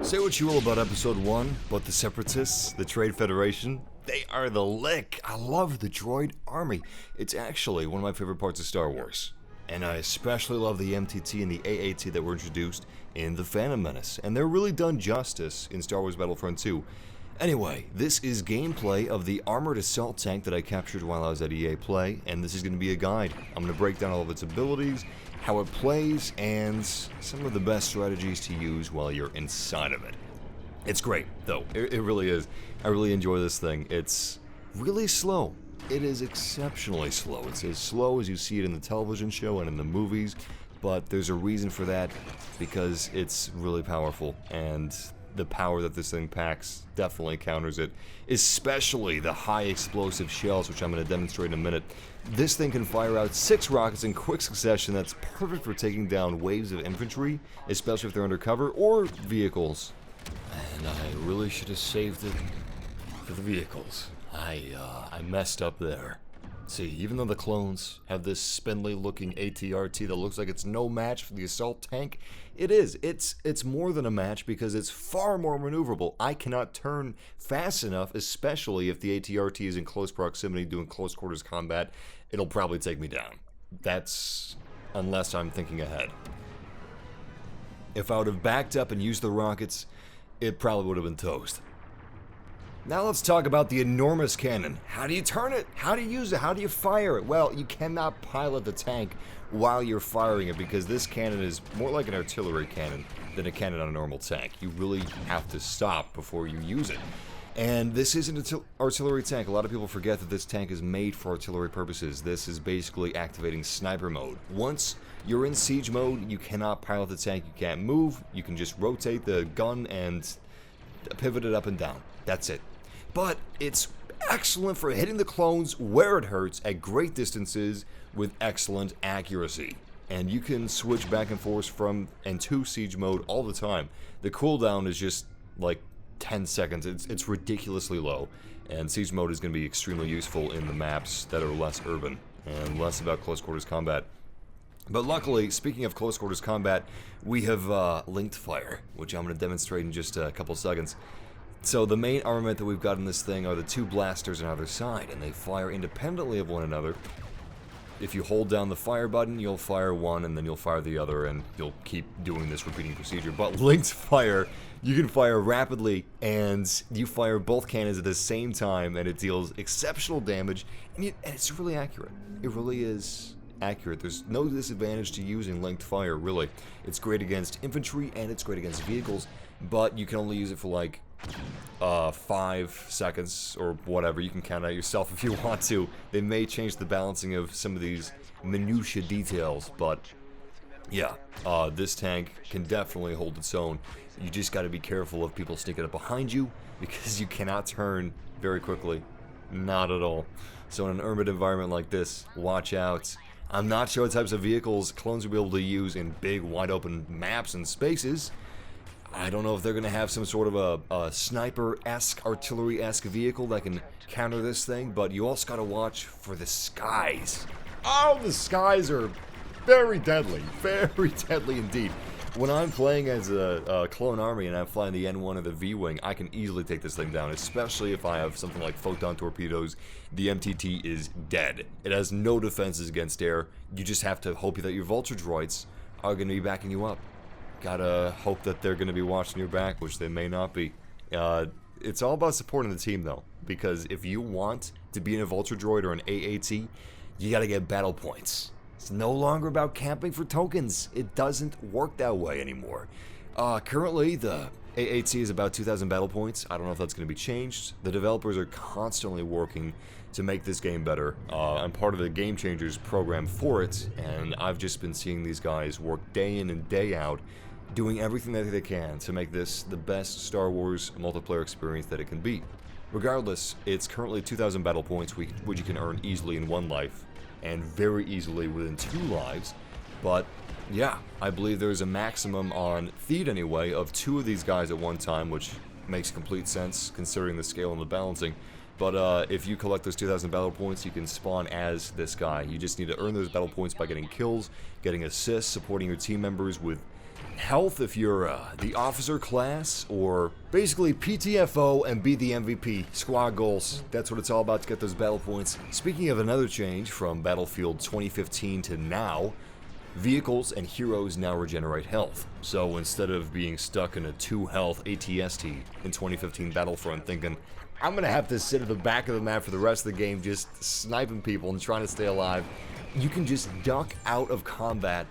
Say what you will about Episode 1, but the Separatists, the Trade Federation, they are the lick. I love the droid army. It's actually one of my favorite parts of Star Wars. And I especially love the MTT and the AAT that were introduced in The Phantom Menace. And they're really done justice in Star Wars Battlefront II. Anyway, this is gameplay of the armored assault tank that I captured while I was at EA Play, and this is going to be a guide. I'm going to break down all of its abilities, how it plays, and some of the best strategies to use while you're inside of it. It's great, though. It really is. I really enjoy this thing. It's really slow. It is exceptionally slow. It's as slow as you see it in the television show and in the movies, but there's a reason for that, because it's really powerful, and the power that this thing packs definitely counters it, especially the high explosive shells, which I'm going to demonstrate in a minute. This thing can fire out 6 rockets in quick succession. That's perfect for taking down waves of infantry, especially if they're undercover, or vehicles. And I really should have saved it for the vehicles. I messed up there. See, even though the clones have this spindly looking ATRT that looks like it's no match for the assault tank, it is. It's more than a match because it's far more maneuverable. I cannot turn fast enough, especially if the ATRT is in close proximity doing close quarters combat. It'll probably take me down. That's unless I'm thinking ahead. If I would have backed up and used the rockets, it probably would have been toast. Now let's talk about the enormous cannon. How do you turn it? How do you use it? How do you fire it? Well, you cannot pilot the tank while you're firing it because this cannon is more like an artillery cannon than a cannon on a normal tank. You really have to stop before you use it. And this is an artillery tank. A lot of people forget that this tank is made for artillery purposes. This is basically activating sniper mode. Once you're in siege mode, you cannot pilot the tank. You can't move. You can just rotate the gun and pivot it up and down. That's it. But it's excellent for hitting the clones where it hurts at great distances with excellent accuracy. And you can switch back and forth from and to siege mode all the time. The cooldown is just like 10 seconds. It's ridiculously low. And siege mode is going to be extremely useful in the maps that are less urban and less about close quarters combat. But luckily, speaking of close quarters combat, we have linked fire, which I'm going to demonstrate in just a couple seconds. So the main armament that we've got in this thing are the 2 blasters on either side, and they fire independently of one another. If you hold down the fire button, you'll fire one, and then you'll fire the other, and you'll keep doing this repeating procedure. But linked fire, you can fire rapidly, and you fire both cannons at the same time, and it deals exceptional damage, and it's really accurate. It really is accurate. There's no disadvantage to using linked fire, really. It's great against infantry, and it's great against vehicles, but you can only use it for like 5 seconds or whatever. You can count out yourself if you want to. They may change the balancing of some of these minutia details, but yeah, this tank can definitely hold its own. You just got to be careful of people sneaking up behind you because you cannot turn very quickly. Not at all. So in an urban environment like this, watch out. I'm not sure what types of vehicles clones will be able to use in big, wide open maps and spaces. I don't know if they're going to have some sort of a sniper-esque, artillery-esque vehicle that can counter this thing, but you also got to watch for the skies. Oh, the skies are very deadly indeed. When I'm playing as a clone army and I'm flying the N1 or the V-Wing, I can easily take this thing down, especially if I have something like photon torpedoes. The MTT is dead. It has no defenses against air. You just have to hope that your vulture droids are going to be backing you up. Gotta hope that they're going to be watching your back, which they may not be. It's all about supporting the team, though, because if you want to be in a vulture droid or an AAT, you gotta get battle points. It's no longer about camping for tokens. It doesn't work that way anymore. Currently, the AAT is about 2,000 battle points. I don't know if that's going to be changed. The developers are constantly working to make this game better. I'm part of the Game Changers program for it, and I've just been seeing these guys work day in and day out, doing everything that they can to make this the best Star Wars multiplayer experience that it can be. Regardless, it's currently 2,000 battle points, which you can earn easily in 1 life, and very easily within 2 lives. But yeah, I believe there's a maximum on Theed anyway of 2 of these guys at one time, which makes complete sense considering the scale and the balancing. But if you collect those 2,000 battle points, you can spawn as this guy. You just need to earn those battle points by getting kills, getting assists, supporting your team members with health if you're the officer class, or basically PTFO and be the MVP. Squad goals, that's what it's all about to get those battle points. Speaking of another change from Battlefield 2015 to now, vehicles and heroes now regenerate health. So instead of being stuck in a 2 health ATST in 2015 Battlefront thinking, I'm gonna have to sit at the back of the map for the rest of the game just sniping people and trying to stay alive, you can just duck out of combat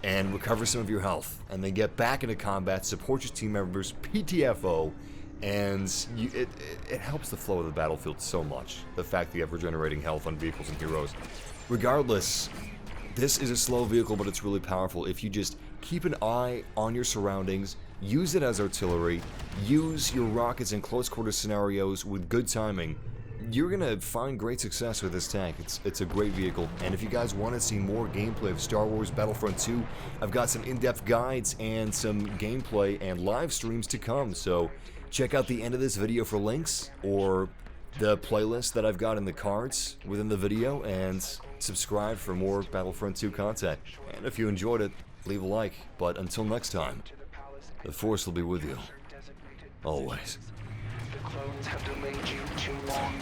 and recover some of your health, and then get back into combat, support your team members, PTFO, and it helps the flow of the battlefield so much, the fact that you have regenerating health on vehicles and heroes. Regardless, this is a slow vehicle, but it's really powerful if you just keep an eye on your surroundings, use it as artillery, use your rockets in close quarter scenarios with good timing. You're gonna find great success with this tank. It's a great vehicle, and if you guys want to see more gameplay of Star Wars Battlefront 2, I've got some in-depth guides and some gameplay and live streams to come, so check out the end of this video for links, or the playlist that I've got in the cards within the video, and subscribe for more Battlefront 2 content. And if you enjoyed it, leave a like, but until next time, the Force will be with you, always. The clones have delayed you too long.